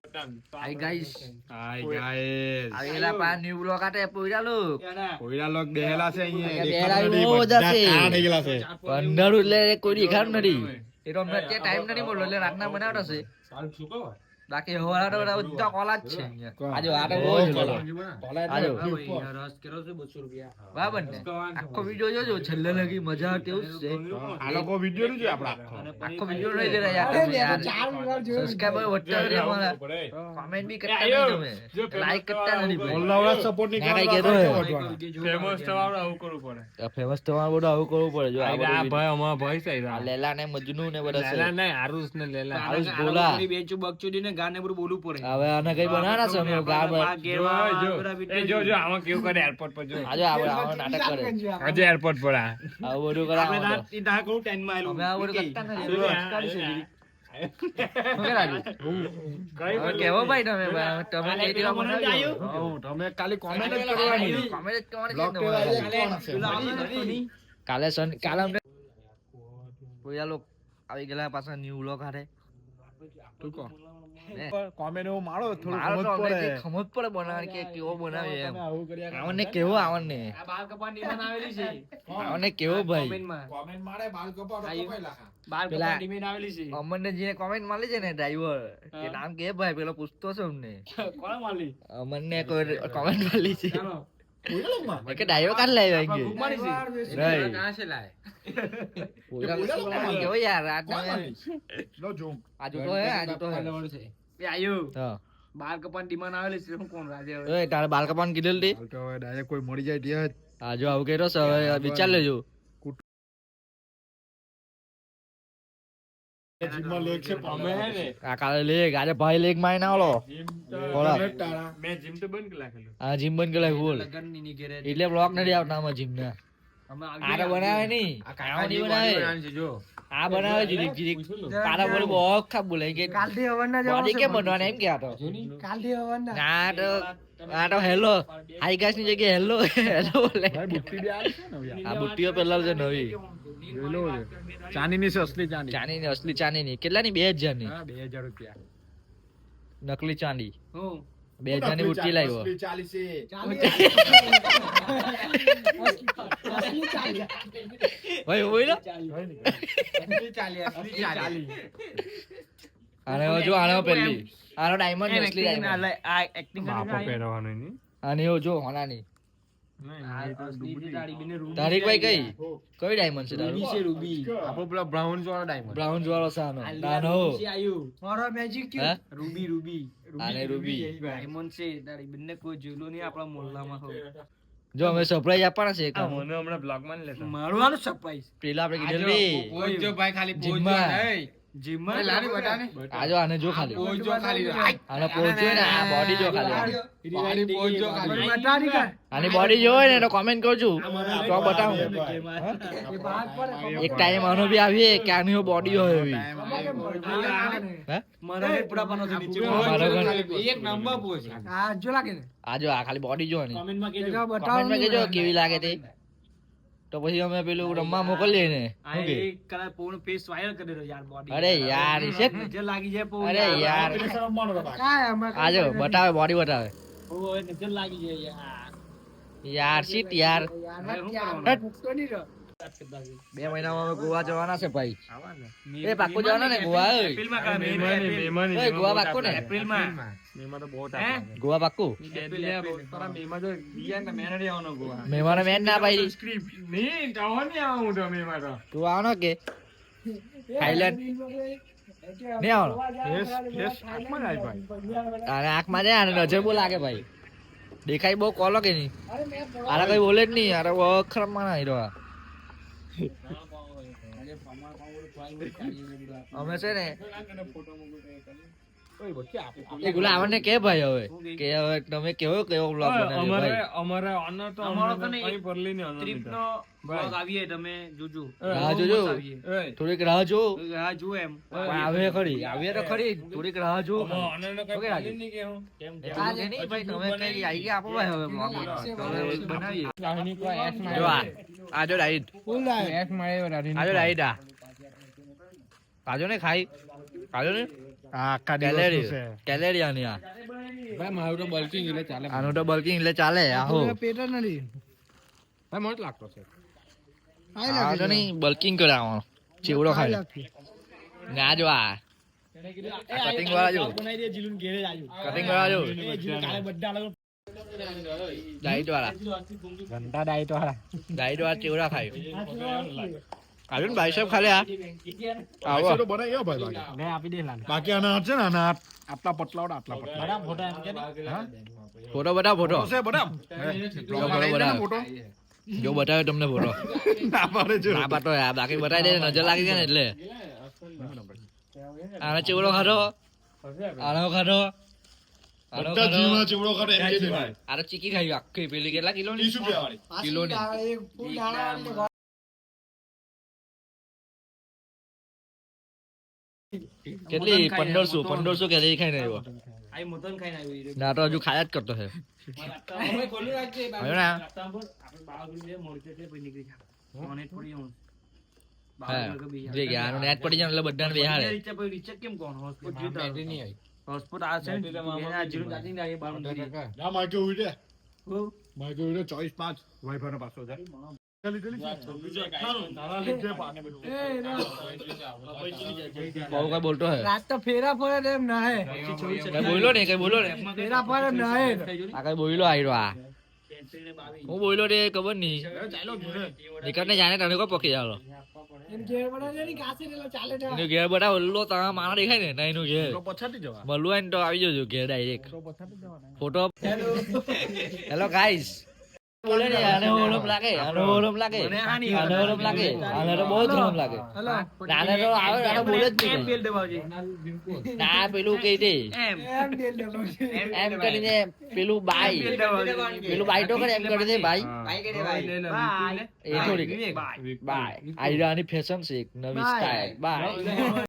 Hi guys. Hi guys આવેલા પા new blog આટે પોઈરા લોક. કોઈરા લોક બેહેલા છે અહીંયા બેહેલા દેખાતા નથી, બહુ બધા જશે. કાણા થઈ ગયેલા છે. પંદર એટલે કોઈ દેખાડ નથી. એ તો અમને ત્યાં ટાઈમ નથી મળ્યો એટલે રાતના બનાવતો છે. બાકી હવારે તો બધા કોલા જ છે અહીંયા. આજો આટો બહુ જ લો. આજો રસ કરો છે 200 રૂપિયા. બરાબર ને આખો વિડિયો જોજો છેલ્લે લગી મજા આવે તેવું જ છે. આ લોકો વિડિયો નહીં જોઈ આપણા આખો વિડિયો નહીં જોઈ રહ્યા યાર. સબસ્ક્રાઇબર વધતા રહે અમારા. કમેન્ટ બી કરતા નહીં તમે. લાઈક કરતા નથી ભાઈ. મોલ્લાવાળા સપોર્ટ નહીં ના કઈ કરવા કહેતો ફેમસ થવાનું આવું કરવું પડે. ફેમસ તમારે બધું આવું કરવું પડે જો આ ભાઈ અમારા ભાઈ છે આ લેલા ને મજનુ ને બધા છે. લેલા નહીં આરુષ ને લેલા આરુષ બોલા બેચું બકચુડી ને ગાને બધું બોલવું પડે. હવે આને કઈ બનાવના છે અમે ગાર જો આમાં કેવું કરે એરપોર્ટ પર જો આજે આપણે આવા નાટક કરે આજે એરપોર્ટ પર આ આવું બધું કરે આપણે રાત ઈ ઢાક કરું 10 માં અમે આવું બધું કરતા નથી કઈ કેવો ભાઈ તમે તમે કઈ દેવા બનાવ્યો તમે ખાલી કોમેન્ટ જ કરવાની કોમેન્ટ કરવાની કાલે કાલે અમને કોઈ લોક આવી ગયેલા પાછા ન્યુ વ્લોગ હારે તું કો કોમેન્ટ એવો મારો થોડું મારો તો સમજ અમને પડે ખમત પડે બનાવવાની કે કેવો બનાવે એમ આવું કર્યા આવને કેવો આવને આ બાલ કપાની બનાવેલી છે આવને કેવો ભાઈ કોમેન્ટમાં કોમેન્ટ મારે બાલ કપાડો કપાઈ લાખા બાલ પેલા- કપાની મેન આવેલી છે અમરને જે કોમેન્ટ મારી છે ને ડ્રાઈવર કે નામ કે ભાઈ પેલો પૂછતો છે અમને કોણ માલી અમરને કોઈ કોમેન્ટ મારી છે ચાલો કે ડ્રાઈવર કાઢ લાવ્યો કે ખૂબ મારી છે નહીં કહાં से लाए કેવો યાર રાત લો જો આજુ તો હે આજુ તો હે એ આયુ હા બાલ કપાની ડિમાન્ડ આવેલી છે હું કોણ રાજે હવે ઓય તારે બાલ કપાન કીધેલ તી તો હવે ડાયરેક્ટ કોઈ મળી જાય ત્યાં આજો આવું કર્યો છે હવે વિચાર લેજો જીમમાં લેગ છે અમે હે ને આ કાલે લેગ આજે ભાઈ લેગ માં ના ઓલો બોલા મેં જીમ તો બંધ કરી નાખેલું આ જીમ બંધ કરે બોલ લગન ની ની ઘરે એટલે બ્લોક નથી આવતા આમાં જીમ ના અમે આ તો બનાવે નહીં આ નહીં બનાવે આ બનાવે જીરીક જીરીક તારા બોલ બહુ ખરાબ બોલે કે કાલથી હવનના બોડી કેમ બનવાના એમ કે આ તો કાલથી હવનના આ તો હેલો હાઈ ગાઈસ ની જગ્યાએ હેલો હેલો બોલે ભાઈ બુટ્ટી બી આવી છે ને હવે આ બુટ્ટીઓ પેલા છે નવી જોઈ લો છે ચાંદીની છે અસલી ચાંદી ચાંદી ની અસલી ચાંદી ની કેટલાની 2000 ની હા 2000 રૂપિયા નકલી ચાંદી હું 2000 ની બુટ્ટી લાવ્યો અસલી ચાલી છે ભાઈ ઓય અસલી ચાલી આને જો આનો પેલી આનો ડાયમંડ અસલી ડાયમંડ આ એક્ટિંગ બાપો પહેરવાનો નહીં આની જો હોનાની તારીખ ભાઈ કઈ કઈ ડાયમંડ છે તારું રૂબી આપણો પેલા બ્રાઉન વાળો ડાયમંડ બ્રાઉન વાળો સાનો નાનો મારો મેજિક હે રૂબી રૂબી આને રૂબી ડાયમંડ છે તારી બંને કોઈ જોયેલો નહીં આપણા મોહલ્લામાં હોય જો અમે સરપ્રાઈઝ આપવાના છે એક મને હમણાં બ્લોગ માં લેતા મારું આનું સરપ્રાઈઝ પેલા આપણે કીધેલ ની જો ભાઈ ખાલી જીમમાં જીમમાં લાની બટાને આજો આને જો ખાલી જો ખાલી આને પહોંચો ને આ બોડી જો ખાલી બોડી પોજો ખાલી બટાની કર આની બોડી જોવે ને તો કોમેન્ટ કરજો તો બતાવું એક ટાઈમ આનો બી આવીએ કે આની બોડી હોય એવી હે મારા પૂરા પાનો છે નીચે મારો પણ એક નંબર પૂછ આ જો લાગે ને આજો આ ખાલી બોડી જો ને કમેન્ટમાં કેજો કોમેન્ટમાં કહેજો કેવી લાગે તે તો પછી અમે પેલું રમવા મોકલીએ ને આ શું કે એક કલા પૂર્ણ ફેસ વાયરલ કરી દો યાર બોડી અરે યાર છે નજર લાગી જાય પૂર્ણ અરે યાર કાય અમે આજો બતાવે બોડી બતાવે ઓય નજર લાગી જાય યાર શીટ યાર યાર મુક્તો નહીં રહો 2 મહિનામાં અમે ગોવા જવાના છે ભાઈ એ પાક્કું જવાના ને ગોવા ઓય એપ્રિલમાં કા મહેમાન ઓય ગોવા પાક્કું ને એપ્રિલમાં મેમાં તો બહુ તાપ ગોવા પાક્કું તારા મેમાં તો ગયા ને મેં નથી આવવાનો ગોવા મહેમાનો મેન ના પાડી સ્ક્રિપ્ટ નહીં તો નહીં આવું તો મેમાં તો તું આવનો કે થાઈલેન્ડ નહીં આવનો ફેસ ફેસ આત્મા જાય ભાઈ અને આંખમાં જાય અને નજર બહુ લાગે ભાઈ દેખાય બહુ કોલો કે નહીં આરા કઈ બોલે જ નહીં આરા બહુ ખરાબ માં નહીં રહ્યો અમે છે ને એ ગુલા આવને કે ભાઈ હવે કે હવે તમે કેવો કેવો બ્લોગ બનાવ્યો અમારે ભાઈ અમારે આનો તો અમારો તો અમને નહીં. કઈ પરલી નહીં આનો ટ્રીપ નો બ્લોગ આવીએ તમે જોજો રાહ જોજો થોડીક રાહ જો હા જો એમ પણ આવે ખરી આવે તો ખરી થોડીક રાહ જો આનો કઈ ઓકે, રાજુ. પરલી નહીં કે હું આજે નહીં ભાઈ તમે કઈ આવી ગયા આપો ભાઈ હવે બ્લોગ બનાવીએ રાહની કોઈ એસ જો આ જો ડાઈટ એસ મારે રાહની આજો ડાઈટ આજો ને ખાઈ આજો ને આ આખા દિવસનું કેલેરી છે કેલેરી આની આ ભાઈ મારું તો બલ્કિંગ એટલે ચાલે આનું તો બલ્કિંગ એટલે ચાલે આહો પેટ નથી ભાઈ મને જ લાગતો છે આ તો નહીં બલ્કિંગ કરાવવાનો ચેવડો ખાય ના જો આ કટિંગ વાળા જો કટિંગ વાળા જો ડાઈટ વાળા ઘંટા ડાઈટ વાળા ડાઈટ વાળા ચેવડા ખાય આવ્યું ને ભાઈ સાહેબ ખાલી આ આવો તો બનાવી ગયો ભાઈ બાકી મેં આપી દે લાલ બાકી આના હાથ છે ને આના હાથ આટલા પતલા આટલા પતલા ફોટો એમ કે હા ફોટો બતાવો ફોટો છે બધા જો બતાવો ફોટો જો બતાવ્યો તમને ફોટો ના પાડે છે ના પાટો યાર બાકી બતાવી દે નજર લાગી ગયા ને એટલે આનો ચેવડો ખાધો આનો ખાધો આનો બધા ખાધો જીવના ચેવડો ખાતે એમ કે છે ભાઈ આ તો ચીકી ખાઈ આખી પેલી કેટલા કિલોની 30 રૂપિયા વાળી કિલોની કેટલી 1500 કેલરી ખાઈને આવ્યો આઈ મોતન ખાઈને આવ્યો ના તો હજુ ખાયા જ કરતો છે અમે ખોલી રાખજે આવ્યો ને આપણે 12 રૂપિયા મોડકે એટલે પછી નીકળી જા મને થોડી હું હા જે ગયા આનું નેટ પડી જાય એટલે બધાને બેહાડે રીચે પછી રીચે કેમ કોણ હોસ્પિટલ બેટરી નહીં આવી હોસ્પિટલ આ છે એના જીરું જાતી ને આ 12 ના માઈકે ઉડે માઈકે ઉડે 24/5 વાઈફાઈ નો પાછો છે ચાલી ચાલી તારા લીધે પાને બધું બહુ કઈ બોલતો હે રાત તો ફેરા ફરે એમ ના હે કઈ બોલ્યો ને કઈ બોલ્યો ને ફેરા ફરે એમ ના હે આ કઈ બોલ્યો આયરો આ હું બોલ્યો રે ખબર નહીં નીકળને જાણે તને કોઈ પકી જાવ એમ ઘેર બનાવે ની કાસે ને ચાલે ને એનું ઘેર બધા ઓલ્લો તારા માણા દેખાય ને ના એનું ઘેર તો પછાડી જવા મળવું હોય ને તો આવી જજો ઘેર ડાયરેક્ટ તો પછાડી જવાના ફોટો હેલો ગાઈસ બોલે ને આને ઓલમ લાગે આને ઓલમ લાગે આને ઓલમ લાગે આને તો બહુ ઓલમ લાગે નાને તો આવે આને બોલે જ એમ નહીં બેલ દેવાજે ના પેલું કહી દે એમ બેલ દેવાજે એમ કરીને પેલું બાઈ પેલું બાઈ તો કરે એમ કરી દે ભાઈ બાય કે દે બાય એ થોડી બાય આઈરાની ફેશન છે એક નવી સ્ટાઇલ બાય